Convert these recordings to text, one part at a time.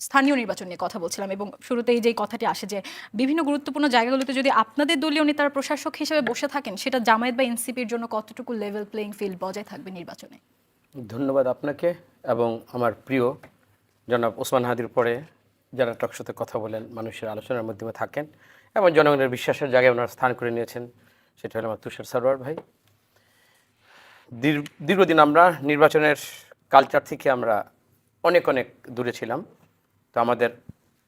স্থানীয় নির্বাচন নিয়ে কথা বলছিলাম এবং শুরুতেই যেই কথাটি আসে যে বিভিন্ন গুরুত্বপূর্ণ জায়গাগুলোতে যদি আপনাদের দলীয় নেতারা প্রশাসক হিসেবে বসে থাকেন, সেটা জামায়াত বা এনসিপির জন্য কতটুকু লেভেল প্লেইং ফিল্ড বজায় থাকবে নির্বাচনে? ধন্যবাদ আপনাকে এবং আমার প্রিয় জনাব ওসমান হাদির পরে যারা টকশোতে কথা বলেন, মানুষের আলোচনার মাধ্যমে থাকেন এবং জনগণের বিশ্বাসের জায়গায় ওনার স্থান করে নিয়েছেন, সেটা হলো আমার তুষার সরোয়ার ভাই। দীর্ঘদিন আমরা নির্বাচনের কালচার থেকে আমরা অনেক অনেক দূরে ছিলাম। তো আমাদের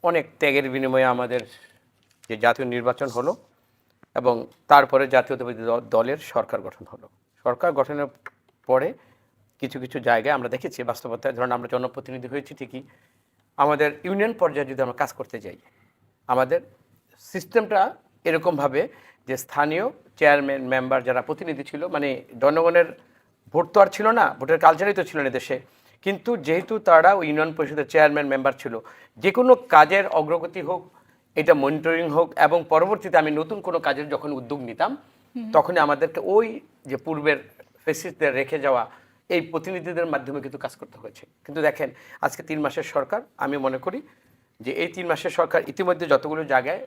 অনেক ত্যাগের বিনিময়ে আমাদের যে জাতীয় নির্বাচন হলো এবং তারপরে জাতীয়তাবাদী দলের সরকার গঠন হলো। সরকার গঠনের পরে কিছু কিছু জায়গায় আমরা দেখেছি বাস্তবতায়, ধরুন আমরা জনপ্রতিনিধি হয়েছি ঠিকই, আমাদের ইউনিয়ন পর্যায়ে যদি আমরা কাজ করতে যাই, আমাদের সিস্টেমটা এরকমভাবে যে স্থানীয় চেয়ারম্যান মেম্বার যারা প্রতিনিধি ছিল, মানে জনগণের ভোট তো আর ছিল না, ভোটের কালচারই তো ছিল না দেশে, কিন্তু যেহেতু তারা ওই ইউনিয়ন পরিষদের চেয়ারম্যান মেম্বার ছিল, যে কোনো কাজের অগ্রগতি হোক, এটা মনিটরিং হোক, এবং পরবর্তীতে আমি নতুন কোনো কাজের যখন উদ্যোগ নিতাম তখনই আমাদেরকে ওই যে পূর্বের ফেসিসদের রেখে যাওয়া এই প্রতিনিধিদের মাধ্যমে কিন্তু কাজ করতে হয়েছে। কিন্তু দেখেন আজকে 3 মাসের সরকার, আমি মনে করি যে এই 3 মাসের সরকার ইতিমধ্যে যতগুলো জায়গায়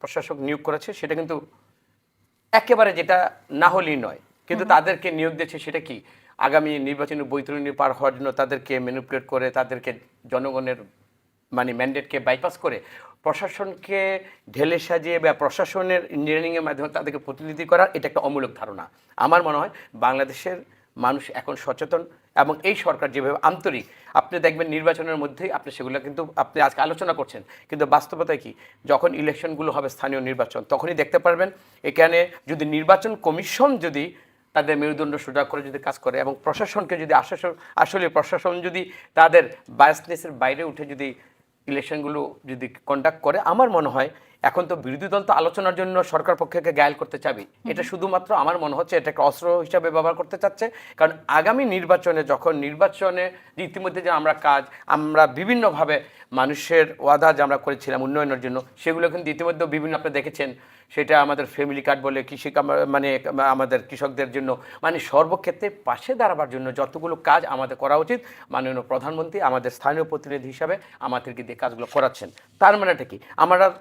প্রশাসক নিয়োগ করেছে সেটা কিন্তু একেবারে যেটা না হলেই নয়, কিন্তু তাদেরকে নিয়োগ দিয়েছে সেটা কি আগামী নির্বাচনী বৈতরণী পার হওয়ার জন্য তাদেরকে ম্যানিপুলেট করে, তাদেরকে জনগণের মানে ম্যান্ডেটকে বাইপাস করে প্রশাসনকে ঢেলে সাজিয়ে বা প্রশাসনের ইঞ্জিনিয়ারিংয়ের মাধ্যমে তাদেরকে প্রতিনিধি করা, এটা একটা অমূলক ধারণা। আমার মনে হয় বাংলাদেশের মানুষ এখন সচেতন এবং এই সরকার যেভাবে আন্তরিক, আপনি দেখবেন নির্বাচনের মধ্যেই আপনি সেগুলো কিন্তু আপনি আজকে আলোচনা করছেন, কিন্তু বাস্তবতায় কি যখন ইলেকশনগুলো হবে স্থানীয় নির্বাচন তখনই দেখতে পারবেন এখানে যদি নির্বাচন কমিশন যদি তাদের মেরুদণ্ড সোজা করে যদি কাজ করে এবং প্রশাসনকে যদি আসলে প্রশাসন যদি তাদের বায়াসনেসের বাইরে উঠে যদি ইলেকশনগুলো যদি কন্ডাক্ট করে, আমার মনে হয় এখন তো বিরোধী দল তো আলোচনার জন্য সরকার পক্ষকে গায়েল করতে চাবে, এটা শুধুমাত্র আমার মনে হচ্ছে এটা একটা অস্ত্র হিসাবে ব্যবহার করতে চাচ্ছে। কারণ আগামী নির্বাচনে যখন নির্বাচনে ইতিমধ্যে যে আমরা বিভিন্নভাবে মানুষের ওয়াদা যে আমরা করেছিলাম উন্নয়নের জন্য, সেগুলো কিন্তু ইতিমধ্যে বিভিন্ন আপনি দেখেছেন, সেটা আমাদের ফ্যামিলি কার্ড বলে কৃষি মানে আমাদের কৃষকদের জন্য, মানে সর্বক্ষেত্রে পাশে দাঁড়াবার জন্য যতগুলো কাজ আমাদের করা উচিত, মাননীয় প্রধানমন্ত্রী আমাদের স্থানীয় প্রতিনিধি হিসাবে আমাদেরকে দিয়ে কাজগুলো করাচ্ছেন। তার মানেটা কি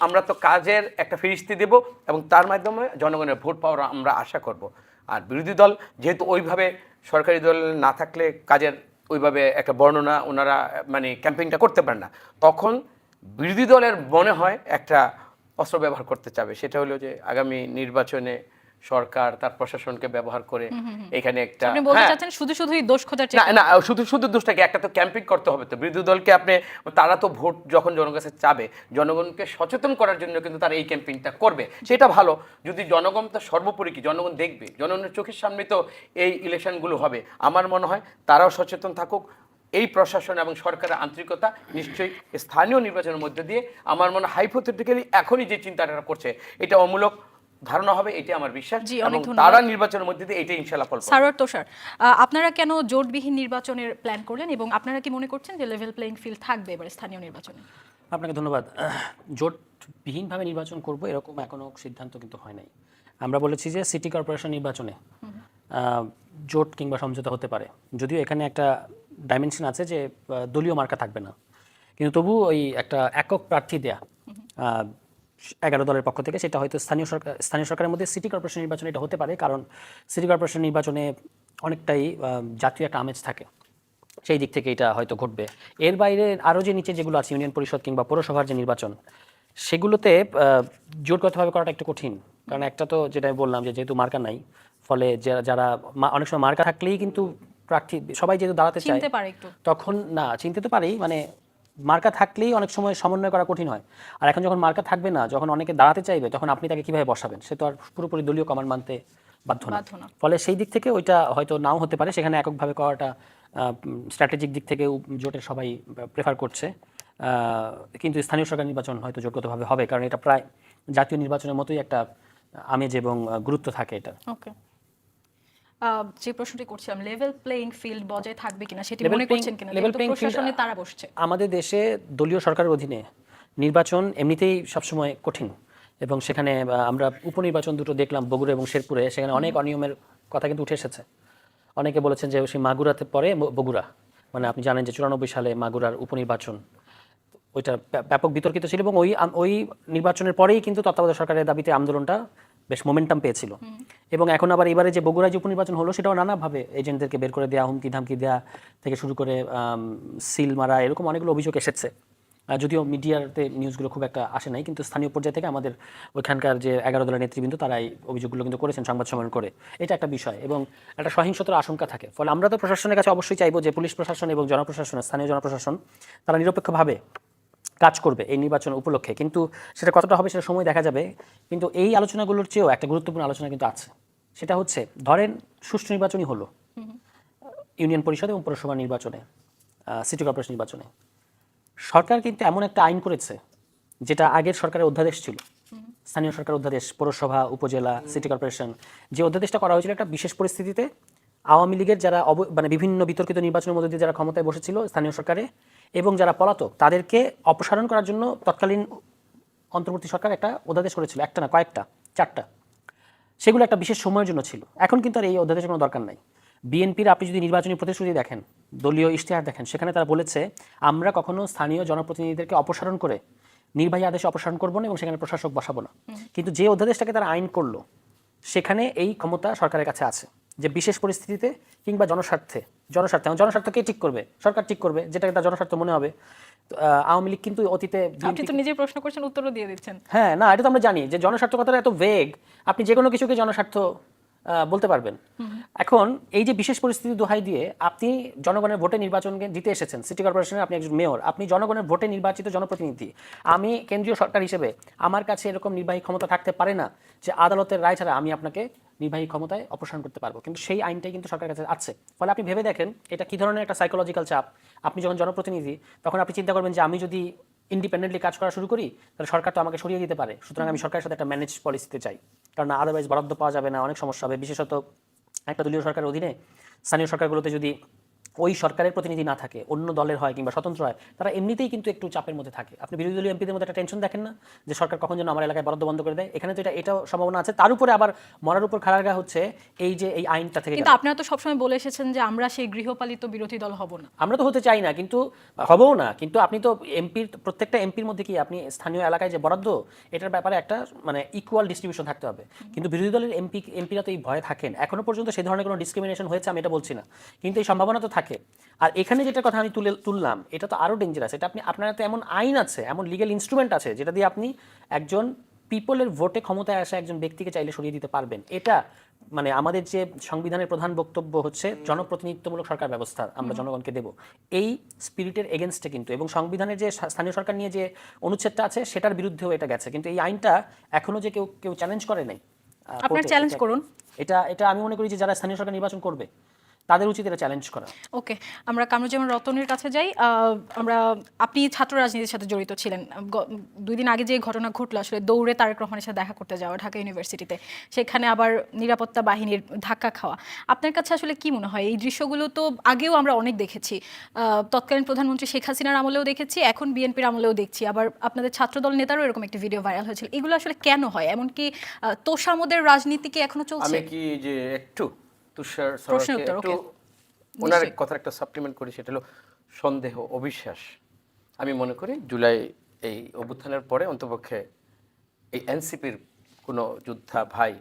আমরা তো কাজের একটা ফিরিস্তি দেব এবং তার মাধ্যমে জনগণের ভোট পাওয়ার আমরা আশা করব। আর বিরোধী দল যেহেতু ওইভাবে সরকারি দল না থাকলে কাজের ওইভাবে একটা বর্ণনা ওনারা মানে ক্যাম্পেইনটা করতে পারেন না, তখন বিরোধী দলের মনে হয় একটা অস্ত্র ব্যবহার করতে চাবে, সেটা হলো যে আগামী নির্বাচনে সরকার তার প্রশাসনকে ব্যবহার করে এখানে একটা আপনি বলতে চাচ্ছেন শুধু শুধুই দোষ খোঁজার না চেষ্টা? না শুধু শুধু দোষটাকে একটা তো ক্যাম্পিং করতে হবে, তো বিরোধী দলকে আপনি তারা তো ভোট যখন জনগণের কাছে চাবে জনগণকে সচেতন করার জন্য কিন্তু তারা এই ক্যাম্পেইনটা করবে, সেটা ভালো। যদি জনগণ তো সর্বোপরি কি জনগণ দেখবে, জনগণের চোখের সামনে তো এই ইলেকশনগুলো হবে, আমার মনে হয় তারাও সচেতন থাকুক। এই প্রশাসন এবং সরকারের আন্তরিকতা নিশ্চয়ই স্থানীয় নির্বাচনের মধ্যে দিয়ে আমার মনে হয় হাইপোথেটিক্যালি এখনই যে চিন্তাটা করছে এটা অমূলক ধারণা হবে, এটি আমার বিশ্বাস, এবং তারা নির্বাচনের মধ্যে দিয়ে এটাই ইনশাআল্লাহ ফল পাবে। সারোয়ার তুষার, আপনারা কেন জোটবিহীন নির্বাচনের প্ল্যান করলেন এবং আপনারা কি মনে করছেন যে লেভেল প্লেইং ফিল্ড থাকবে এবার স্থানীয় নির্বাচনে? আপনাকে ধন্যবাদ। জোটবিহীনভাবে নির্বাচন করব এরকম এখনো সিদ্ধান্ত কিন্তু হয় নাই। আমরা বলেছি যে সিটি কর্পোরেশন নির্বাচনে জোট কিংবা সমঝোতা হতে পারে, যদিও এখানে একটা ডাইমেনশন আছে যে দলীয় মার্কা থাকবে না, কিন্তু তবু ওই একটা একক প্রার্থী দেয়া 11 দলের পক্ষ থেকে, সেটা হয়তো স্থানীয় সরকারের মধ্যে সিটি কর্পোরেশন নির্বাচনে এটা হতে পারে, কারণ সিটি কর্পোরেশন নির্বাচনে অনেকটাই জাতীয় একটা আমেজ থাকে, সেই দিক থেকে এটা হয়তো ঘটবে। এর বাইরে আরও যে নিচে যেগুলো আছে ইউনিয়ন পরিষদ কিংবা পৌরসভার যে নির্বাচন, সেগুলোতে জোটগতভাবে করাটা একটু কঠিন, কারণ একটা তো যেটা আমি বললাম যে যেহেতু মার্কা নাই, ফলে যারা অনেক সময় মার্কা থাকলেই কিন্তু প্রার্থী সবাই যেহেতু দাঁড়াতে চায় তখন না চিনতে তো পারেই, মানে মার্কা থাকলেই অনেক সময় সমন্বয় করা কঠিন হয়। আর এখন যখন মার্কা থাকবে না, যখন অনেকে দাঁড়াতে চাইবে, তখন আপনি তাকে কিভাবে বসাবেন, সে তো আর পুরোপুরি দলীয় কমান্ড মানতে বাধ্য না। ফলে সেই দিক থেকে ওইটা হয়তো নাও হতে পারে, সেখানে এককভাবে করাটা স্ট্র্যাটেজিক দিক থেকে জোটের সবাই প্রেফার করছে, কিন্তু স্থানীয় সরকার নির্বাচন হয়তো জোটগতভাবে হবে, কারণ এটা প্রায় জাতীয় নির্বাচনের মতোই একটা আমেজ এবং গুরুত্ব থাকে এটা। ওকে, যে প্রশ্নটি করছিলাম লেভেল প্লেইং ফিল্ড বজায় থাকবে কিনা সেটি মনে করছেন কিনা? লেভেল প্লেইং ফিল্ডে তারা বসছে। আমাদের দেশে দলীয় সরকারের অধীনে নির্বাচন এমনিতেই সবসময় কঠিন, এবং সেখানে আমরা উপনির্বাচন দুটো দেখলাম বগুড়া এবং শেরপুরে, সেখানে অনেক অনিয়মের কথা কিন্তু উঠে এসেছে। অনেকে বলেছেন যে সেই মাগুরাতে পরে বগুড়া, মানে আপনি জানেন যে 94 সালে মাগুরার উপনির্বাচন, ওইটা ব্যাপক বিতর্কিত ছিল এবং ওই নির্বাচনের পরেই কিন্তু তত্ত্বাবধায়ক সরকারের দাবিতে আন্দোলনটা বেশ মোমেন্টাম পেয়েছিল। এবং এখন আবার এবারে যে বগুড়ায় যে উপনির্বাচন হলো সেটাও নানাভাবে এজেন্টদেরকে বের করে দেওয়া, হুমকি ধামকি দেওয়া থেকে শুরু করে সিল মারা, এরকম অনেকগুলো অভিযোগ এসেছে। যদিও মিডিয়াতে নিউজগুলো খুব একটা আসে নাই, কিন্তু স্থানীয় পর্যায় থেকে আমাদের ওইখানকার যে 11 দলের নেতৃবৃন্দ তারা এই অভিযোগগুলো কিন্তু করেছেন সংবাদ সম্মেলন করে। এটা একটা বিষয় এবং একটা সহিংসতার আশঙ্কা থাকে। ফলে আমরা তো প্রশাসনের কাছে অবশ্যই চাইবো যে পুলিশ প্রশাসন এবং জনপ্রশাসন, স্থানীয় জনপ্রশাসন তারা নিরপেক্ষভাবে কাজ করবে এই নির্বাচন উপলক্ষে। কিন্তু সেটা কতটা হবে সেটা সময় দেখা যাবে। কিন্তু এই আলোচনাগুলোর চেয়েও একটা গুরুত্বপূর্ণ আলোচনা কিন্তু আছে, সেটা হচ্ছে ধরেন সুষ্ঠু নির্বাচনই হলো ইউনিয়ন পরিষদ এবং পৌরসভা নির্বাচনে, সিটি কর্পোরেশন নির্বাচনে, সরকার কিন্তু এমন একটা আইন করেছে যেটা আগের সরকারের অধ্যাদেশ ছিল, স্থানীয় সরকার অধ্যাদেশ, পৌরসভা, উপজেলা, সিটি কর্পোরেশন, যে অধ্যাদেশটা করা হয়েছিল একটা বিশেষ পরিস্থিতিতে আওয়ামী লীগের যারা মানে বিভিন্ন বিতর্কিত নির্বাচনের মধ্যে দিয়ে যারা ক্ষমতায় বসেছিল স্থানীয় সরকারে এবং যারা পলাতক তাদেরকে অপসারণ করার জন্য তৎকালীন অন্তর্বর্তী সরকার একটা অধ্যাদেশ করেছিল, একটা না কয়েকটা, 4টা। সেগুলো একটা বিশেষ সময়ের জন্য ছিল। এখন কিন্তু আর এই অধ্যাদেশের কোনো দরকার নাই। বিএনপির আপনি যদি নির্বাচনী প্রতিশ্রুতি দেখেন, দলীয় ইশতেহার দেখেন, সেখানে তারা বলেছে আমরা কখনো স্থানীয় জনপ্রতিনিধিদেরকে অপসারণ করে নির্বাহী আদেশে অপসারণ করবো না এবং সেখানে প্রশাসক বসাবো না। কিন্তু যে অধ্যাদেশটাকে তারা আইন করলো সেখানে এই ক্ষমতা সরকারের কাছে আছে যে বিশেষ পরিস্থিতিতে কিংবা জনস্বার্থকে ঠিক করবে, সরকার ঠিক করবে, যেটা একটা জনস্বার্থ মনে হবে। আওয়ামী লীগ কিন্তু অতীতে, আপনি তো নিজেই প্রশ্ন করছেন, উত্তরও দিয়ে দিচ্ছেন। হ্যাঁ, না, এটা তো আমরা জানি যে জনস্বার্থ কথাটা এত ভেগ, আপনি যে কোনো কিছুকে জনস্বার্থ বলতে পারবেন। এখন এই যে বিশেষ পরিস্থিতি দোহাই দিয়ে আপনি জনগণের ভোটে নির্বাচনকে জিতে এসেছেন, সিটি কর্পোরেশনের আপনি একজন মেয়র, আপনি জনগণের ভোটে নির্বাচিত জনপ্রতিনিধি। আমি কেন্দ্রীয় সরকার হিসেবে আমার কাছে এরকম নির্বাহী ক্ষমতা থাকতে পারে না যে আদালতের রায় ছাড়া আমি আপনাকে নির্বাহী ক্ষমতায় অপসারণ করতে পারবো, কিন্তু সেই আইনটাই কিন্তু সরকারের কাছে আছে। ফলে আপনি ভেবে দেখেন এটা কি ধরনের একটা সাইকোলজিক্যাল চাপ। আপনি যখন জনপ্রতিনিধি তখন আপনি চিন্তা করবেন যে আমি যদি ইন্ডিপেন্ডেন্টলি কাজ করা শুরু করি তাহলে সরকার তো আমাকে সরিয়ে দিতে পারে, সুতরাং আমি সরকারের সাথে একটা ম্যানেজ পলিসিতে চাই, কারণ আদারওয়াইজ বরাদ্দ পাওয়া যাবে না, অনেক সমস্যা হবে। বিশেষত একটা দলীয় সরকারের অধীনে স্থানীয় সরকারগুলোতে যদি ওই সরকারের প্রতিনিধি না থাকে, অন্য দলের হয় কিংবা স্বতন্ত্র হয়, তারা এমনিতেই কিন্তু একটু চাপের মধ্যে থাকে। আপনি বিরোধী দলীয় এমপিদের মধ্যে একটা টেনশন দেখেন না যে সরকার কখন যেন আমার এলাকায় বরাদ্দ বন্ধ করে দেয়, এখানে তো এটাও সম্ভাবনা আছে। তার উপরে আবার মরার উপর খাড়ার গা হচ্ছে এই যে এই আইনটা থেকে। কিন্তু আপনারা তো সবসময় বলে এসেছেন যে আমরা সেই গৃহপালিত বিরোধী দল হব না। আমরা তো হতে চাই না, কিন্তু হবও না। কিন্তু আপনি তো প্রত্যেকটা এমপির মধ্যে কি আপনি স্থানীয় এলাকায় যে বরাদ্দ, এটার ব্যাপারে একটা মানে ইকুয়াল ডিস্ট্রিবিউশন থাকতে হবে। কিন্তু বিরোধী দলের এমপিরা তো এই ভয়ে থাকেন। এখনো পর্যন্ত সেই ধরনের কোনো ডিসক্রিমিনেশন হয়েছে আমি এটা বলছি না, কিন্তু এই সম্ভাবনা তো থাকে। আর এখানে যেটা কথা আমি তুললাম এটা তো আরও ডেঞ্জারাস। এটা আপনার তো এমন আইন আছে, এমন লিগ্যাল ইনস্ট্রুমেন্ট আছে যেটা দিয়ে আপনি একজন পিপলের ভোটে ক্ষমতায় আসা একজন ব্যক্তিকে চাইলে সরিয়ে দিতে পারবেন। এটা মানে আমাদের যে সংবিধানের প্রধান বক্তব্য হচ্ছে জনপ্রতিনিধিত্বমূলক সরকার ব্যবস্থা আমরা জনগণকে দেব, এই স্পিরিটের এগেনস্টে কিন্তু, এবং সংবিধানের যে স্থানীয় সরকার নিয়ে যে অনুচ্ছেদটা আছে সেটার বিরুদ্ধেও এটা গেছে। কিন্তু এই আইনটা এখনো যে কেউ চ্যালেঞ্জ করে নাই। আপনারা চ্যালেঞ্জ করুন। এটা আমি মনে করি যে যারা স্থানীয় সরকার নির্বাচন করবে তাদের উচিত এটা চ্যালেঞ্জ করা। ওকে, আমরা কামরুজ্জামান রতনের কাছে যাই। আপনি ছাত্র রাজনীতির সাথে জড়িত ছিলেন। 2 দিন আগে যে ঘটনা ঘটলো, আসলে দৌড়ে তারেক রহমানের সাথে দেখা করতে যাওয়া ঢাকা ইউনিভার্সিটিতে, সেখানে আবার নিরাপত্তা বাহিনীর ধাক্কা খাওয়া, আপনার কাছে আসলে কি মনে হয়? এই দৃশ্যগুলো তো আগেও আমরা অনেক দেখেছি, তৎকালীন প্রধানমন্ত্রী শেখ হাসিনার আমলেও দেখেছি, এখন বিএনপির আমলেও দেখছি, আবার আপনাদের ছাত্রদল নেতারও এরকম একটা ভিডিও ভাইরাল হয়েছিল। এগুলো আসলে কেন হয়? এমনকি তোষামোদের রাজনীতি কি এখনো চলছে? আমি কি যে একটু তুষার সরকারকে একটু ওনার কথার একটা সাপ্লিমেন্ট করি, সেটা হলো সন্দেহ, অবিশ্বাস। আমি মনে করি জুলাই এই অভ্যুত্থানের পরে অন্তপক্ষে এই এনসিপির কোনো যোদ্ধা ভাই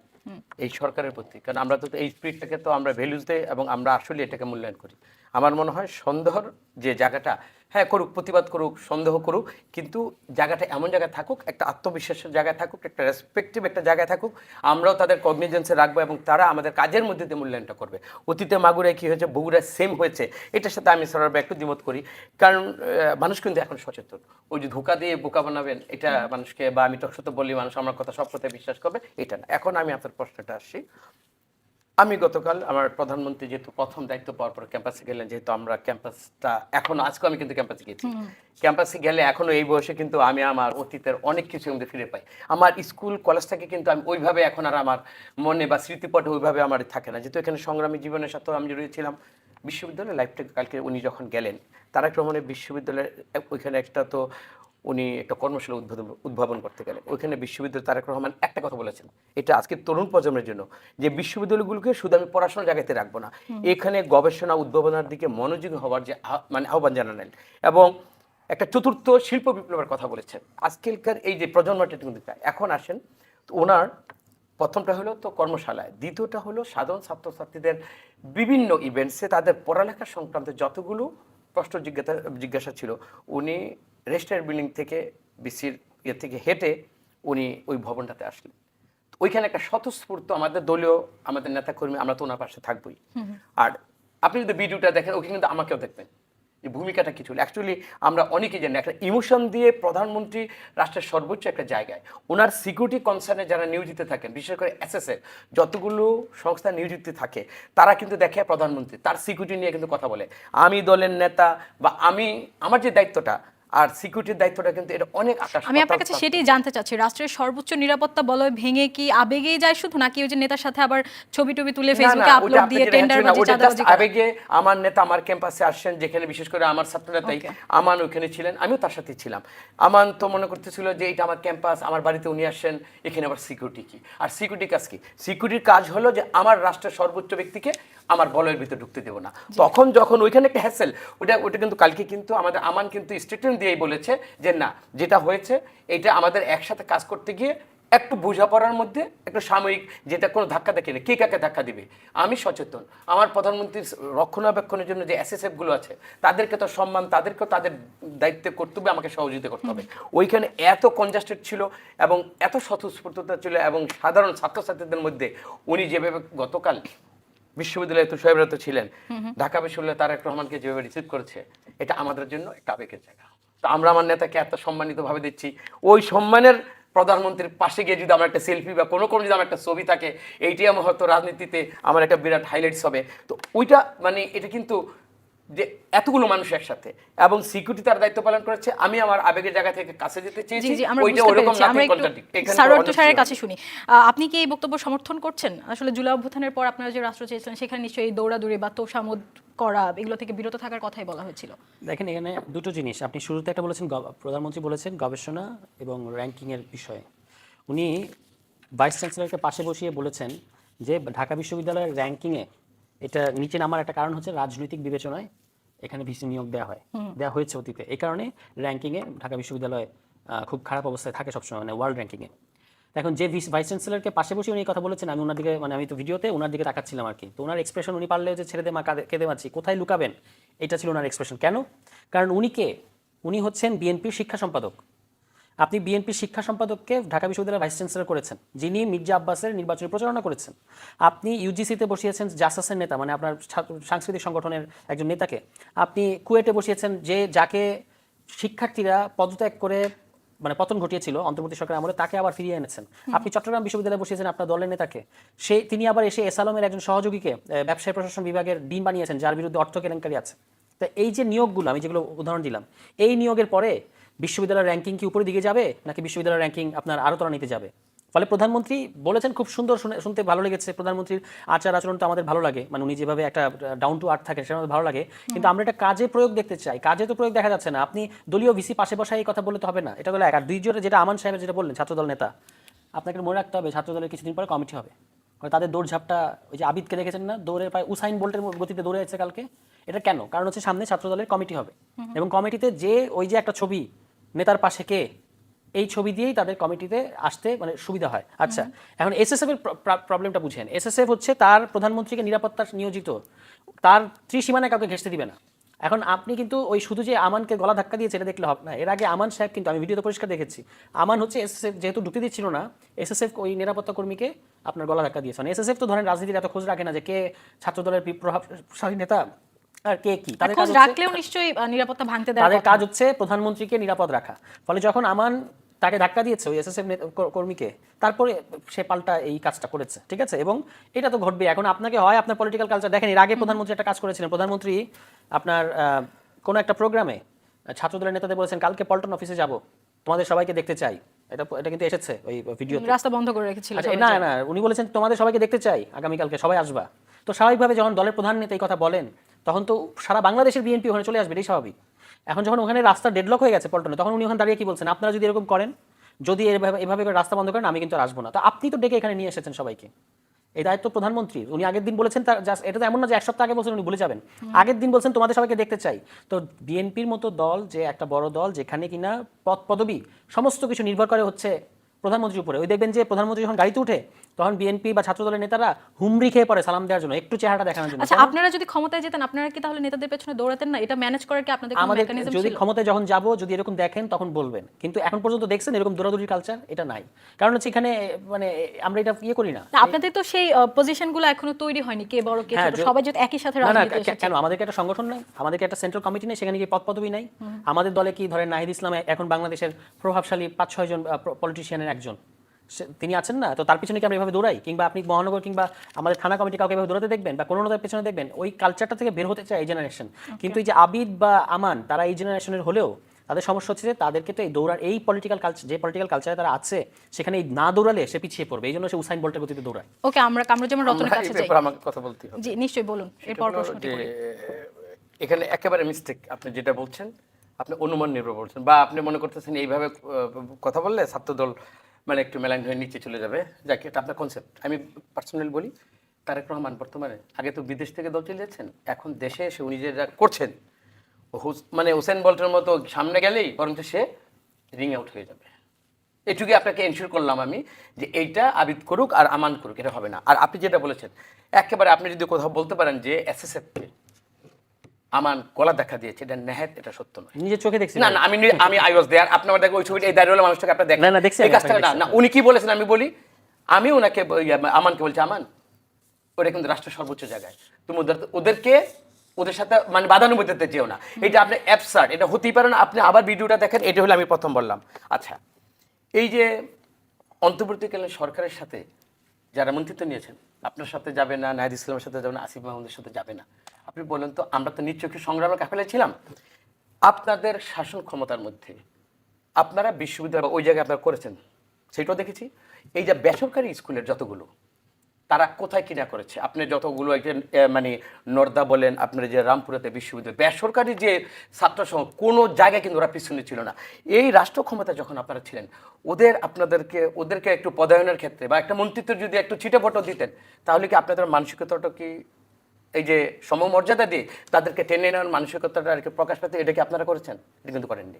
এই সরকারের প্রতি, কারণ আমরা তো এই স্পিরিটটাকে তো আমরা ভ্যালুজ দেই এবং আমরা আসলে এটাকে মূল্যায়ন করি। আমার মনে হয় সন্দেহর যে জায়গাটা, হ্যাঁ করুক, প্রতিবাদ করুক, সন্দেহ করুক, কিন্তু জায়গাটা এমন জায়গায় থাকুক, একটা আত্মবিশ্বাসের জায়গায় থাকুক, একটা রেসপেক্টিভ একটা জায়গায় থাকুক, আমরাও তাদের কগনিজেন্সে রাখবো এবং তারা আমাদের কাজের মধ্যে দিয়ে মূল্যায়নটা করবে। অতীতে মাগুরায় কী হয়েছে, বগুড়ায় সেম হয়েছে, এটার সাথে আমি সরাসরি একটু দ্বিমত করি। কারণ মানুষ কিন্তু এখন সচেতন। ওই যে ধোঁকা দিয়ে বোকা বানাবেন এটা মানুষকে, বা আমি টকশত বললি মানুষ আমার কথা সব কথায় বিশ্বাস করবে, এটা না। এখন আমি আপনার প্রশ্নটা আসছি। আমি গতকাল আমার প্রধানমন্ত্রী যেহেতু প্রথম দায়িত্ব পাওয়ার পর ক্যাম্পাসে গেলেন, যেহেতু আমরা ক্যাম্পাসটা এখন আজকে আমি কিন্তু ক্যাম্পাসে গেছি, ক্যাম্পাসে গেলে এখনো এই বয়সে কিন্তু আমি আমার অতীতের অনেক কিছু মধ্যে ফিরে পাই। আমার স্কুল কলেজটাকে কিন্তু আমি ওইভাবে এখন আর আমার মনে বা স্মৃতিপটে ওইভাবে আমার থাকে না, যেহেতু এখানে সংগ্রামী জীবনের সাথেও আমি জড়িয়েছিলাম। বিশ্ববিদ্যালয়ের লাইফটাকে কালকে উনি যখন গেলেন, তারেক রহমানের বিশ্ববিদ্যালয়ের ওইখানে একটা তো উনি একটা কর্মশালা উদ্ভাবন করতে গেলেন, ওইখানে বিশ্ববিদ্যালয় তারেক রহমান একটা কথা বলেছেন, এটা আজকে তরুণ প্রজন্মের জন্য, যে বিশ্ববিদ্যালয়গুলোকে শুধু আমি পড়াশোনার জায়গাতে রাখবো না, এখানে গবেষণা উদ্ভাবনার দিকে মনোযোগী হওয়ার যে মানে আহ্বান জানালেন। এবং একটা চতুর্থ শিল্প বিপ্লবের কথা বলেছেন। আজকালকার এই যে প্রজন্মটা কিন্তু চায়। এখন আসেন তো ওনার প্রথমটা হলো তো কর্মশালায়, দ্বিতীয়টা হলো সাধারণ ছাত্রছাত্রীদের বিভিন্ন ইভেন্টসে তাদের পড়ালেখা সংক্রান্ত যতগুলো প্রশ্ন জিজ্ঞাসা ছিল, উনি রেজিস্ট্রার বিল্ডিং থেকে বিসির থেকে হেঁটে উনি ওই ভবনটাতে আসলেন। ওইখানে একটা স্বতঃস্ফূর্ত আমাদের দলীয় আমাদের নেতাকর্মী, আমরা তো ওনার পাশে থাকবোই। আর আপনি যদি ভিডিওটা দেখেন ওখানে কিন্তু আমাকেও দেখবেন যে ভূমিকাটা কি ছিল। অ্যাকচুয়ালি আমরা অনেকেই জানি একটা ইমোশন দিয়ে প্রধানমন্ত্রী রাষ্ট্রের সর্বোচ্চ একটা জায়গায় ওনার সিকিউরিটি কনসার্নে যারা নিয়োজিত থাকেন, বিশেষ করে এসএসএফ যতগুলো সংস্থা নিয়োজিত থাকে, তারা কিন্তু দেখে প্রধানমন্ত্রী তার সিকিউরিটি নিয়ে কিন্তু কথা বলে। আমি দলের নেতা বা আমার যে দায়িত্বটা আর সিকিউরিটির দায়িত্বটা কিন্তু এটা অনেক আকাশ। আমি আপনার কাছে সেটাই জানতে চাচ্ছি, রাষ্ট্রের সর্বোচ্চ নিরাপত্তা বলয় ভেঙে কি আবেগেই যায় শুধু, নাকি ওই যে নেতার সাথে আবার ছবি টবি তুলে ফেসবুকে আপলোড দিয়ে টেন্ডারবাজি চাঁদাবাজি করা? আবেগে আমার নেতা আমার ক্যাম্পাসে আসছেন, যেখানে বিশেষ করে আমার ছাত্র নেতাই আমান ওখানে ছিলেন, আমিও তার সাথে ছিলাম। আমান তো মনে করতেছিল যে এটা আমার ক্যাম্পাস, আমার বাড়িতে উনি আসছেন, এখানে আবার সিকিউরিটি কি? আর সিকিউরিটি কাজ কি? সিকিউরিটির কাজ হলো যে আমার রাষ্ট্রের সর্বোচ্চ ব্যক্তিকে আমার বলয়ের ভিতরে ঢুকতে দেবো না। তখন যখন ওইখানে একটা হ্যাসেল, ওটা কিন্তু কালকে কিন্তু আমাদের আমান কিন্তু স্টেটমেন্ট দিয়েই বলেছে যে না, যেটা হয়েছে এটা আমাদের একসাথে কাজ করতে গিয়ে একটু বোঝাপড়ার মধ্যে একটু সাময়িক, যেটা কোনো ধাক্কা দেখে না, কে কাকে ধাক্কা দিবে। আমি সচেতন, আমার প্রধানমন্ত্রীর রক্ষণাবেক্ষণের জন্য যে এসএসএফ গুলো আছে তাদেরকে তো সম্মান, তাদেরকেও তাদের দায়িত্বে কর্তব্যে আমাকে সহযোগিতা করতে হবে। ওইখানে এত কনজাস্টেড ছিল এবং এত স্বতঃস্ফূর্ততা ছিল এবং সাধারণ ছাত্রছাত্রীদের মধ্যে উনি যেভাবে গতকাল বিশ্ববিদ্যালয়ে তো সাহেবরা তো ছিলেন, ঢাকা বিশ্ববিদ্যালয়ে তারেক রহমানকে যেভাবে রিসিভ করেছে, এটা আমাদের জন্য একটা আবেগের জায়গা। তো আমরা আমার নেতাকে এত সম্মানিতভাবে দিচ্ছি, ওই সম্মানের প্রধানমন্ত্রীর পাশে গিয়ে যদি আমার একটা সেলফি বা কোনো যদি আমার একটা ছবি থাকে, এইটাই আমার হয়তো রাজনীতিতে আমার একটা বিরাট হাইলাইটস হবে। তো ওইটা মানে এটা কিন্তু যে এতগুলো মানুষ একসাথে এবং সিকিউরিটি তার দায়িত্ব পালন করেছে, আমি আমার আবেগের জায়গা থেকে কাছে যেতে চেয়েছি। ওইটা ওরকম স্যারের কাছে শুনি, আপনি কি এই বক্তব্য সমর্থন করছেন? আসলে জুলাই অভ্যুত্থানের পর আপনারা যে রাষ্ট্র চেয়েছিলেন সেখানে নিশ্চয়ই দৌড়াদৌড়ি বা তোষামোদ করা এগুলো থেকে বিরত থাকার কথাই বলা হয়েছিল। দেখেন, এখানে দুটো জিনিস আপনি শুরুতে একটা বলেছেন, প্রধানমন্ত্রী বলেছেন গবেষণা এবং র্যাঙ্কিংয়ের বিষয়ে। উনি ভাইস চ্যান্সেলরকে পাশে বসিয়ে বলেছেন যে ঢাকা বিশ্ববিদ্যালয়ের র্যাঙ্কিংয়ে এটা নিচে নামার একটা কারণ হচ্ছে রাজনৈতিক বিবেচনায় এখানে ভিসি নিয়োগ দেওয়া হয়েছে অতীতে। এই কারণে র্যাঙ্কিংয়ে ঢাকা বিশ্ববিদ্যালয় খুব খারাপ অবস্থায় থাকে সবসময়, মানে ওয়ার্ল্ড র্যাঙ্কিংয়ে। এখন যে ভাইস চ্যান্সেলরকে পাশে বসে উনি এই কথা বলেছেন, আমি ওনার দিকে, মানে আমি তো ভিডিওতে ওনার দিকে তাকাচ্ছিলাম আর কি। তো ওনার এক্সপ্রেশন, উনি পারলেও যে ছেড়ে দে মা কেঁদে মাছি, কোথায় লুকাবেন, এটা ছিল ওনার এক্সপ্রেশন। কেন? কারণ উনি হচ্ছেন বিএনপির শিক্ষা সম্পাদক। আপনি বিএনপির শিক্ষা সম্পাদককে ঢাকা বিশ্ববিদ্যালয়ের ভাইস চ্যান্সেলর করেছেন, যিনি মির্জা আব্বাসের নির্বাচনী প্রচারণা করেছেন। আপনি ইউজিসিতে বসিয়েছেন জাসাসের নেতা, মানে আপনার সাংস্কৃতিক সংগঠনের একজন নেতাকে। আপনি কুয়েটে বসিয়েছেন যাকে শিক্ষার্থীরা পদত্যাগ করে মানে পতন ঘটিয়েছিল অন্তর্বর্তী সরকারের আমলে, তাকে আবার ফিরিয়ে এনেছেন। আপনি চট্টগ্রাম বিশ্ববিদ্যালয়ে বসিয়েছেন আপনার দলের নেতাকে, তিনি আবার এসে এস আলমের একজন সহযোগীকে ব্যবসায় প্রশাসন বিভাগের ডিন বানিয়েছেন, যার বিরুদ্ধে অর্থ কেলেঙ্কারি আছে। তো এই যে নিয়োগগুলো আমি যেগুলো উদাহরণ দিলাম, এই নিয়োগের পরে বিশ্ববিদ্যালয়ের র্যাঙ্কিং কি উপরের দিকে যাবে নাকি বিশ্ববিদ্যালয়ের র্যাঙ্কিং আপনার আরও তলানিতে যাবে? ফলে প্রধানমন্ত্রী বলেছেন, খুব সুন্দর, শুনতে ভালো লেগেছে। প্রধানমন্ত্রীর আচার আচরণ তো আমাদের ভালো লাগে, মানে উনি যেভাবে একটা ডাউন টু আর্থ থাকে সেটা আমাদের ভালো লাগে। কিন্তু আমরা এটা কাজে প্রয়োগ দেখতে চাই, কাজে তো প্রয়োগ দেখা যাচ্ছে না। আপনি দলীয় ভিসি পাশে বসায় এই কথা বললে তো হবে না। এটা হলো এক। আর দুই জোরে যেটা আমান সাহেব যেটা বললেন, ছাত্রদল নেতা, আপনাকে মনে রাখতে হবে ছাত্রদলের কিছুদিন পরে কমিটি হবে। তাদের দৌড়ঝাপটা, ওই যে আবিদকে দেখেছেন না, দৌড়ের প্রায় উসাইন বোল্টের গতিতে দৌড়ে যাচ্ছে কালকে। এটা কেন? কারণ হচ্ছে সামনে ছাত্রদলের কমিটি হবে এবং কমিটিতে যে ওই যে একটা ছবি নেতার পাশে কে, এই ছবি দিয়েই তাদের কমিটিতে আসতে মানে সুবিধা হয়। আচ্ছা, এখন এসএসএফ এর প্রবলেমটা বুঝেন। এসএসএফ হচ্ছে তার প্রধানমন্ত্রীকে নিরাপত্তা নিয়োজিত, তার ত্রিসীমানায় কাউকে ঘেঁষতে দিবে না। এখন আপনি কিন্তু ওই শুধু যে আমানকে গলা ধাক্কা দিয়েছে এটা দেখলে হবে না। এর আগে আমান সাহেব কিন্তু, আমি ভিডিওতে পরিষ্কার দেখেছি, আমান হচ্ছে এসএসএফ যেহেতু ঢুকতে দিচ্ছিল না, এসএসএফ ওই নিরাপত্তা কর্মীকে আপনার গলা ধাক্কা দিয়েছে। মানে এসএসএফ তো ধরেন রাজনীতির এত খোঁজ রাখে না যে কে ছাত্রদলের প্রভাবশালী নেতা আর কে কি। তাদের কাজ রাখলেও নিশ্চয়ই নিরাপত্তা ভাঙতে দেয়। তাদের কাজ হচ্ছে প্রধানমন্ত্রীকে নিরাপদ রাখা। ফলে যখন আমান তাকে ধাক্কা দিয়েছে ওই এসএসএফ কর্মীকে, তারপরে সে পাল্টা এই কাজটা করেছে, ঠিক আছে? এবং এটা তো ঘটবে। এখন আপনাকে হয় আপনার পলিটিক্যাল কালচার দেখেন। এর আগে প্রধানমন্ত্রী একটা কাজ করেছিলেন, প্রধানমন্ত্রী আপনার কোনো একটা প্রোগ্রামে ছাত্রদলের নেতাদের বলেছেন কালকে পল্টন অফিসে যাব, তোমাদের সবাইকে দেখতে চাই। এটা কিন্তু এসেছে ওই ভিডিও, রাস্তা বন্ধ করে রেখেছিলেন। না, উনি বলেছেন তোমাদের সবাইকে দেখতে চাই, আগামীকালকে সবাই আসবা। তো স্বাভাবিকভাবে যখন দলের প্রধান নেতা এই কথা বলেন, তখন তো সারা বাংলাদেশের বিএনপি ওখানে চলে আসবে, এটাই স্বাভাবিক। এখন যখন ওখানে রাস্তা ডেডলক হয়ে গেছে পল্টনে, তখন উনি ওখানে দাঁড়িয়ে কি বলছেন, আপনারা যদি এরকম করেন, যদি এভাবে রাস্তা বন্ধ করেন, আমি কিন্তু আর আসবো না। তো আপনি তো ডেকে এখানে নিয়ে এসেছেন সবাইকে, এই দায়িত্ব প্রধানমন্ত্রী। উনি আগের দিন বলেছেন, তার জাস্ট এটা তো এমন না যে এক সপ্তাহ আগে বলছেন উনি ভুলে যাবেন। আগের দিন বলছেন তোমাদের সবাইকে দেখতে চাই। তো বিএনপির মতো দল, যে একটা বড় দল, যেখানে কিনা পদ পদবি সমস্ত কিছু নির্ভর করে হচ্ছে প্রধানমন্ত্রীর উপরে। ওই দেখবেন যে প্রধানমন্ত্রী যখন গাড়িতে উঠে তখন বিএনপি বা ছাত্র দলের নেতারা হুমড়ি খেয়ে পড়ে সালাম দেওয়ার জন্য, একটু চেহারাটা দেখানোর জন্য। আচ্ছা, আপনারা যদি ক্ষমতায় যেতেন আপনারা কি তাহলে নেতাদের পেছনে দৌড়াতেন না? এটা ম্যানেজ করার কি আপনাদের কোনো আমাদের মেকানিজম যদি ছিল? ক্ষমতায় যখন যাব, যদি এরকম দেখেন তখন বলবেন, কিন্তু এখন পর্যন্ত দেখছেন এরকম দৌড়াদৌড়ির কালচার এটা নাই। কারণ হচ্ছে এখানে মানে আমরা এটা করি না। না, আপনাদের তো সেই পজিশনগুলো এখনো তৈরি হয়নি, কে বড় কে হ্যাঁ, ছোট, সবাই যদি একই সাথে না না, রাজনীতিতে এসেছে। কেন আমাদেরকে একটা সংগঠন নাই, আমাদেরকে একটা সেন্ট্রাল কমিটি নেই, সেখানে কি পদ পদবি নাই? আমাদের দলে কি ধরেন নাহিদ ইসলাম এখন বাংলাদেশের প্রভাবশালী 5-6 জন পলিটিশিয়ানের একজন, তিনি আছেন না? তো তার পিছনে কি আমরা এভাবে দৌড়াই? কিংবা আপনি মহানগর কিংবা আমাদের থানা কমিটি কাউকে এভাবে দৌড়াতে দেখবেন বা কোনো নেতার পেছনে দেখবেন? ওই কালচারটা থেকে বের হতে চায় এই জেনারেশন। কিন্তু এই যে আবিদ বা আমান, তারা এই জেনারেশনের হলেও তাদের সমস্যা হচ্ছে যে তাদেরকে তো এই দৌড়ার, এই পলিটিক্যাল কালচার, যে পলিটিক্যাল কালচারে তারা আছে সেখানে এই না দৌড়ালে সে পিছিয়ে পড়বে, এই জন্য সে উসাইন বোল্টের গতিতে দৌড়ায়। ওকে, আমরা যেমন রতনের কাছে যাই। আমাকে কথা বলতে হবে। জি নিশ্চয়ই বলুন, এরপর প্রশ্নটি যে করি। এখানে একেবারে মিস্টেক আপনি যেটা বলছেন, আপনি অনুমান নির্ভর বলছেন, বা আপনি মনে করতেছেন এইভাবে কথা বললে ছাত্রদল মানে একটু মেলাইন হয়ে নিচে চলে যাবে। যাক, এটা আপনার কনসেপ্ট। আমি পার্সোনালি বলি, তারেক রহমান বর্তমানে, আগে তো বিদেশ থেকে দল চলে যাচ্ছেন, এখন দেশে এসে উনি যেটা করছেন, মানে হোসেন বল্টের মতো সামনে গেলেই বরঞ্চ সে রিং আউট হয়ে যাবে। এটুকুই আপনাকে এনশিওর করলাম আমি, যে এইটা আবিদ করুক আর আমান করুক, এটা হবে না। আর আপনি যেটা বলেছেন, একেবারে আপনি যদি কোথাও বলতে পারেন যে এসএসএফকে আমান গলা দেখা দিয়েছে, এটা নেহাত, এটা সত্য নয়। নিজের চোখে দেখছি না না, আমি আই ওয়াজ দেয়ার। আপনি আমার দেখো ওই ছবিটা, এই দাঁড়িয়ে মানুষটাকে আপনার দেখেন, না, দেখছি এই কাজটা না না, উনি কি বলেছেন আমি বলি। আমি ওনাকে আমানকে বলছি, আমান ওটা কিন্তু রাষ্ট্রের সর্বোচ্চ জায়গায়, তুমি ওদের সাথে মানে বাদানুবাদিতে যেও না, এটা আপনি অ্যাবসার্ড, এটা হতেই পারে না। আপনি আবার ভিডিওটা দেখেন, এটা হলো আমি প্রথম বললাম। আচ্ছা, এই যে অন্তর্বর্তীকালীন সরকারের সাথে যারা মন্ত্রিত্ব নিয়েছেন, আপনার সাথে যাবে না, নাহিদ ইসলামের সাথে যাবে না, আসিফ মাহমুদের সাথে যাবে না, আপনি বলেন তো? আমরা তো নিশ্চয়ই সংগ্রামের কাফেলা ছিলাম। আপনাদের শাসন ক্ষমতার মধ্যে আপনারা বিশ্ববিদ্যালয় ওই জায়গায় আপনারা করেছেন, সেটাও দেখেছি। এই যে বেসরকারি স্কুলের যতগুলো, তারা কোথায় কিনা করেছে, আপনি যতগুলো মানে নর্দা বলেন, আপনার যে রামপুরাতে বিশ্ববিদ্যালয়, বেসরকারি যে ছাত্র সংঘ, কোনো জায়গায় কিন্তু ওরা পিছনে ছিল না। এই রাষ্ট্র ক্ষমতা যখন আপনারা ছিলেন, ওদেরকে একটু পদায়নের ক্ষেত্রে বা একটা মন্ত্রিত্বের যদি একটু ছিটেফোঁটো দিতেন, তাহলে কি আপনাদের মানসিকতাটা কি এই যে সমমর্যাদা দিয়ে তাদেরকে টেনে নেওয়ার মানসিকতাটা আর কি প্রকাশ পেতে, এটা কি আপনারা করেছেন? এটা কিন্তু করেননি।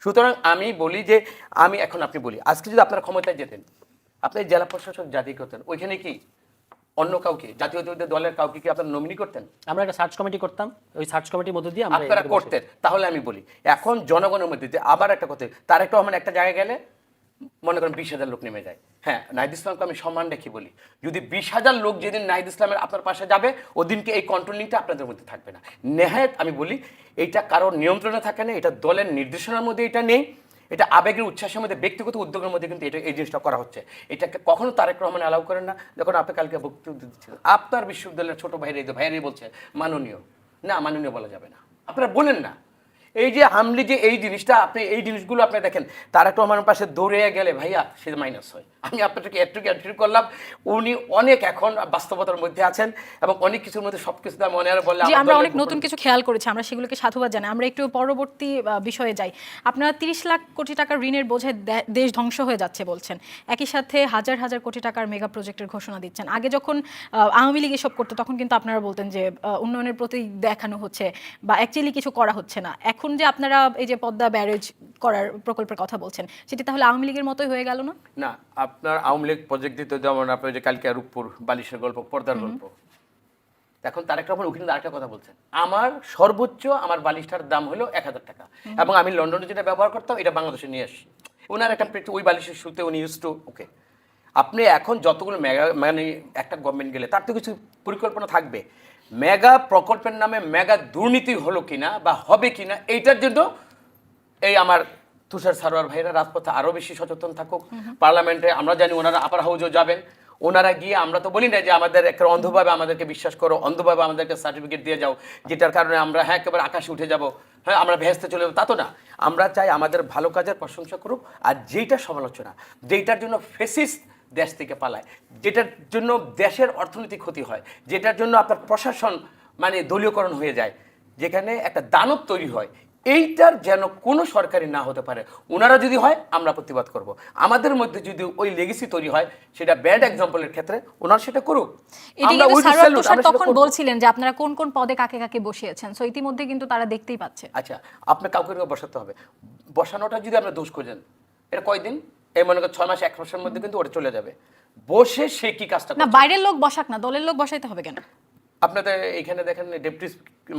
সুতরাং আমি বলি যে, আপনি বলি, আজকে যদি আপনারা ক্ষমতায় যেতেন, আপনি জেলা প্রশাসক জাতি করতেন, ওইখানে কি অন্য কাউকে, জাতীয়তাবাদী দলের কাউকে কি আপনারা নমিনি করতেন? আমরা একটা সার্চ কমিটি করতাম, ওই সার্চ কমিটির মধ্যে দিয়ে আমরা আপনারা করতেন। তাহলে আমি বলি, এখন জনগণের মধ্যে যে আবার একটা কথা, তারেক রহমান একটা জায়গায় গেলে মনে করেন 20,000 লোক নেমে যায়। হ্যাঁ, নাহিদ ইসলামকে আমি সম্মান রেখে বলি, যদি 20,000 লোক যেদিন নাহিদ ইসলামের আপনার পাশে যাবে, ওদিনকে এই কন্ট্রোলিংটা আপনাদের মধ্যে থাকবে না। নেহায়েত আমি বলি, এইটা কারোর নিয়ন্ত্রণে থাকে না, এটা দলের নির্দেশনার মধ্যে এটা নেই, এটা আবেগের উচ্ছ্বাসের মধ্যে, ব্যক্তিগত উদ্যোগের মধ্যে কিন্তু এটা এই জিনিসটা করা হচ্ছে। এটাকে কখনো তারেক রহমান অ্যালাউ করেন না। যখন আপনি কালকে বক্তব্য দিচ্ছিলেন, আপনার বিশ্ববিদ্যালয়ের ছোট ভাইরাই বলছে মাননীয়, না মাননীয় বলা যাবে না, আপনারা বলেন না। এই যে হামলি, যে এই জিনিসটা, আপনি এই জিনিসগুলো আপনি দেখেন, তারেক রহমানের পাশে দৌড়ে গেলে ভাইয়া সে মাইনাস হয়। আমি আপনাদেরকে একটু করলাম, উনি অনেক এখন বাস্তবতার মধ্যে আছেন এবং অনেক কিছুর মধ্যে সবকিছু মনে আর বললে জি, আমরা অনেক নতুন কিছু খেয়াল করেছি, আমরা সেগুলোকে সাধুবাদ জানাই। আমরা একটু পরবর্তী বিষয়ে যাই। আপনারা 30 লাখ কোটি টাকার ঋণের বোঝায় দেশ ধ্বংস হয়ে যাচ্ছে বলছেন, একই সাথে হাজার হাজার কোটি টাকার মেগা প্রজেক্টের ঘোষণা দিচ্ছেন। আগে যখন আওয়ামী লীগ এসব করতো তখন কিন্তু আপনারা বলতেন যে উন্নয়নের প্রতি দেখানো হচ্ছে বা অ্যাকচুয়ালি কিছু করা হচ্ছে না। এখন যে আপনারা এই যে পদ্মা ব্যারেজ করার প্রকল্পের কথা বলছেন, সেটি তাহলে আওয়ামী লীগের মতোই হয়ে গেল না? না, আপনার আওয়ামী লীগ প্রজেক্ট দিতে, যেমন আপনার যে কালকে রূপপুর বালিশের গল্প, পর্দার গল্প, এখন তারেক রহমান ওখানে আরেকটা কথা বলছেন, আমার সর্বোচ্চ আমার বালিশটার দাম হলো 1,000 টাকা, এবং আমি লন্ডনে যেটা ব্যবহার করতাম এটা বাংলাদেশে নিয়ে আসি। ওনার একটা ওই বালিশের শুতে উনি ইউজ টু। ওকে, আপনি এখন যতগুলো মেগা, মানে একটা গভর্নমেন্ট গেলে তার তো কিছু পরিকল্পনা থাকবে। মেগা প্রকল্পের নামে মেগা দুর্নীতি হলো কিনা বা হবে কিনা, এইটার জন্য এই আমার তুষার সারোয়ার ভাইরা রাজপথে আরো বেশি সচেতন থাকুক। পার্লামেন্টে আমরা জানি ওনারা আপার হাউজও যাবেন, ওনারা গিয়ে, আমরা তো বলি না যে আমাদের একটা অন্ধভাবে আমাদেরকে বিশ্বাস করো, অন্ধভাবে আমাদেরকে সার্টিফিকেট দিয়ে যাও, যেটার কারণে আমরা হ্যাঁ একেবারে আকাশে উঠে যাব, হ্যাঁ আমরা ভেস্তে চলে যাবো, তা তো না। আমরা চাই আমাদের ভালো কাজের প্রশংসা করুক, আর যেইটা সমালোচনা, যেইটার জন্য ফেসিস্ট দেশ থেকে পালায়, যেটার জন্য দেশের অর্থনৈতিক ক্ষতি হয়, যেটার জন্য আপনার প্রশাসন মানে দলীয়করণ হয়ে যায়, যেখানে একটা দানব তৈরি হয়, এইটার যেন কোনো সরকারি না হতে পারে। ওনারা যদি হয় আমরা প্রতিবাদ করব। আমাদের মধ্যে যদি ওই লেগেসি তৈরি হয়, সেটা ব্যাড এক্সাম্পলের ক্ষেত্রে ওনারা সেটা করুক। এটি আমরা কিন্তু we should সারোয়ার salute, তুষার আমরা সেটা তখন করব। বলছিলেন যে আপনারা কোন কোন পদে কাকে কাকে বসিয়েছেন, সো ইতিমধ্যে কিন্তু তারা দেখতেই পাচ্ছে। আচ্ছা, আপনি কাউকে কাউকে বসাতে হবে। বসানোটা যদি আপনি দোষ করেন, এটা কয়দিন, এই মনে করেন 6 মাস 1 মাসের মধ্যে কিন্তু ওটা চলে যাবে। বসে সে কি কাজটা না, করছে? বাইরের লোক বসাক না, দলের লোক বসাইতে হবে কেন? আপনাদের এখানে দেখেন ডেপুটি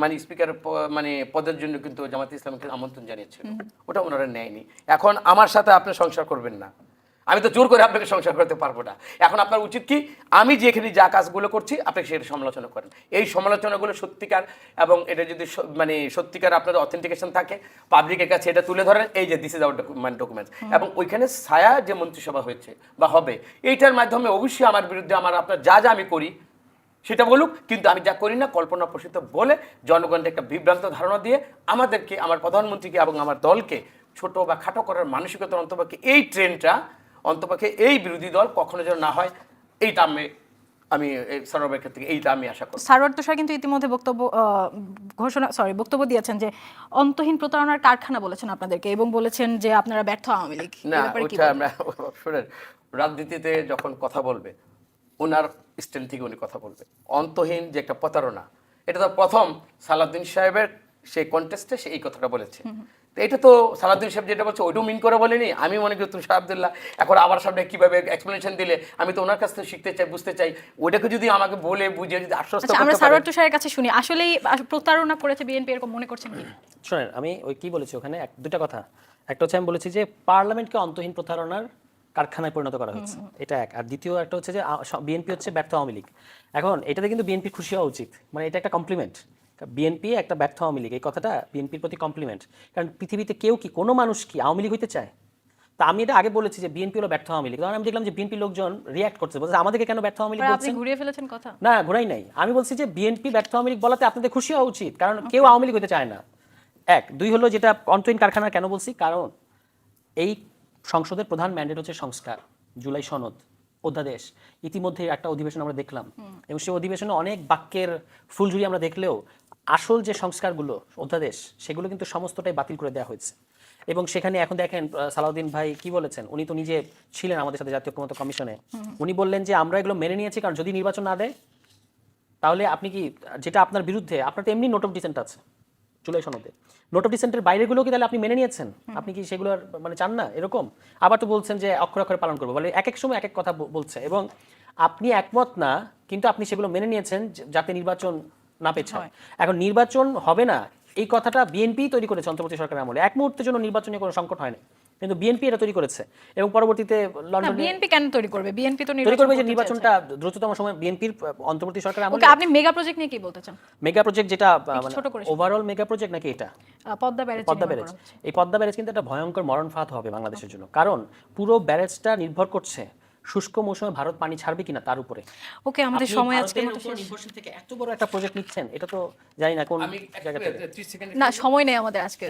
মানে স্পিকার মানে পদের জন্য কিন্তু জামাত ইসলামকে আমন্ত্রণ জানিয়েছিল, ওটা ওনারা নেয়নি। এখন আমার সাথে আপনি সংসার করবেন না, আমি তো জোর করে আপনাকে সংসার করতে পারবো না। এখন আপনার উচিত কি, আমি যেখানে যা কাজগুলো করছি আপনি সেটা সমালোচনা করেন। এই সমালোচনাগুলো সত্যিকার, এবং এটা যদি মানে সত্যিকার আপনাদের অথেন্টিকেশন থাকে পাবলিকের কাছে, এটা তুলে ধরেন এই যে দিস ইজ আওয়ার ডকুমেন্টস, এবং ওইখানে ছায়া যে মন্ত্রিসভা হয়েছে বা হবে, এইটার মাধ্যমে অবশ্যই আমার বিরুদ্ধে আপনার যা যা আমি করি সেটা বলুক, কিন্তু আমি যা করি না কল্পনা প্রসূত বলে জনগণকে একটা বিভ্রান্ত ধারণা দিয়ে আমাদেরকে, আমার প্রধানমন্ত্রীকে এবং আমার দলকে ছোট বা খাটো করার মানসিকতার অন্তপক্ষে এই ট্রেনটা অন্তপক্ষে এই বিরোধী দল কখনো যেন না হয়, এইটা আমি সরবের ক্ষেত্রে এইটা আমি আশা করি। সারোয়ার তুষার কিন্তু ইতিমধ্যে বক্তব্য দিয়েছেন যে অন্তহীন প্রতারণার কারখানা বলেছেন আপনাদেরকে, এবং বলেছেন যে আপনারা ব্যর্থ আওয়ামী লীগ। না, এই ব্যাপারে কি ওটা বলবেন? আমরা শুনেন, রাজনীতিতে যখন কথা বলবে ওনার স্ট্যান্ড থেকে উনি কথা বলবে। অন্তহীন যে একটা প্রতারণা, এটা তো প্রথম সালাউদ্দিন সাহেবের সেই কন্টেস্টে সে এই কথাটা বলেছে। তো এটা তো সালাউদ্দিন সাহেব যেটা বলছে ওইটাও মিন করে বলেনি। আমি মনে করি তুষার আব্দুল্লাহ এখন আবার সামনে কিভাবে এক্সপ্লেনেশন দিলে, আমি তো ওনার কাছ থেকে শিখতে চাই, বুঝতে চাই, ওইটাকে যদি আমাকে বলে বুঝিয়ে যদি আশ্বস্ত আচ্ছা, আমরা করতে পারে। সারোয়ার তুষারের কাছে শুনি, আসলেই প্রতারণা করেছে বিএনপি, এরকম মনে করছেন কি? শোনেন, আমি ওই কি বলেছি ওখানে দুটা কথা। একটা হচ্ছে আমি বলেছি যে পার্লামেন্টকে অন্তহীন প্রতারণার কারখানায় পরিণত করা হয়েছে, এটা এক। আর দ্বিতীয় একটা হচ্ছে যে বিএনপি হচ্ছে ব্যর্থ আওয়ামী লীগ। এখন এটাতে কিন্তু বিএনপি খুশি হওয়া উচিত, মানে এটা একটা কমপ্লিমেন্ট। বিএনপি একটা ব্যর্থ আওয়ামী লীগ, এই কথাটা বিএনপির প্রতি কমপ্লিমেন্ট। কারণ পৃথিবীতে কেউ কি, কোনো মানুষ কি আওয়ামী লীগ হইতে চায়? তা আমি এটা আগে বলেছি যে বিএনপি হলো ব্যর্থ আওয়ামী লীগ, কারণ আমি দেখলাম যে বিএনপি লোকজন রিয়াক্ট করছে, বলছে আমাদেরকে কেন ব্যর্থ আওয়ামী লীগ আপনি বলছেন। ঘুরিয়ে ফেলেছেন কথা। না, ঘোরাই নাই। আমি বলছি যে বিএনপি ব্যর্থ আওয়ামী লীগ বলাতে আপনাদের খুশি হওয়া উচিত, কারণ কেউ আওয়ামী লীগ হতে চায় না। এক। দুই হলো যেটা অন্তহীন কারখানা কেন বলছি, কারণ এই সংসদের প্রধান ম্যান্ডেট হচ্ছে সংস্কার, জুলাই সনদ, অধ্যাদেশ। ইতিমধ্যে একটা অধিবেশন আমরা দেখলাম, এবং সেই অধিবেশনে অনেক বাক্যের ফুলঝুরি আমরা দেখলেও আসল যে সংস্কারগুলো, অধ্যাদেশ, সেগুলো কিন্তু সমস্তটাই বাতিল করে দেওয়া হয়েছে। এবং সেখানে এখন দেখেন সালাউদ্দিন ভাই কি বলেছেন, উনি তো নিজে ছিলেন আমাদের সাথে জাতীয় ঐক্যমত্য কমিশনে। উনি বললেন যে আমরা এগুলো মেনে নিয়েছি, কারণ যদি নির্বাচন না দেয় তাহলে আপনি কি, যেটা আপনার বিরুদ্ধে, আপনার তো এমনি নোট অফ ডিসেন্ট আছে জুলাই সনদে, নোট অফ ডিসেন্টের বাইরেগুলো কি তাহলে আপনি মেনে নিয়েছেন? আপনি কি সেগুলোর মানে চান না? এরকম আবার তো বলছেন যে অক্ষরে অক্ষরে পালন করবো, বলে এক এক সময় এক এক কথা বলছে, এবং আপনি একমত না, কিন্তু আপনি সেগুলো মেনে নিয়েছেন যাতে নির্বাচন না পেছায়। এখন নির্বাচন হবে না এই কথাটা বিএনপি তৈরি করেছে অন্তর্বর্তী সরকারের আমলে, এক মুহূর্তের জন্য নির্বাচনে কোনো সংকট হয় না, কিন্তু বিএনপি এটা তৈরি করেছে। এবং পরবর্তীতে লন্ডনে বিএনপি কেন তৈরি করবে? বিএনপি তো তৈরি নির্বাচন করবে যে করতে নির্বাচনটা দ্রুততম সময় বিএনপির অন্তর্বর্তী সরকারের আমলে। ওকে, আপনি মেগা প্রজেক্ট নিয়ে কি বলতে চান? মেগা প্রজেক্ট যেটা ছোট করে ওভারঅল মেগা প্রজেক্ট নাকি এটা পদ্মা ব্যারেজ পদ্মা ব্যারেজ? এই পদ্মা ব্যারেজ কিন্তু একটা ভয়ঙ্কর মরণফাত হবে বাংলাদেশের জন্য, কারণ পুরো ব্যারেজটা নির্ভর করছে শুষ্ক মৌসুমে ভারত পানি ছাড়বে কিনা তার উপরে। ওকে, আমাদের সময় আজকের মতো শেষ। নির্ভরশীল থেকে এত বড় একটা প্রজেক্ট নিচ্ছেন, এটা তো জানি না কোন আমি জায়গা থেকে। 30 সেকেন্ড না, সময় নেই আমাদের আজকে।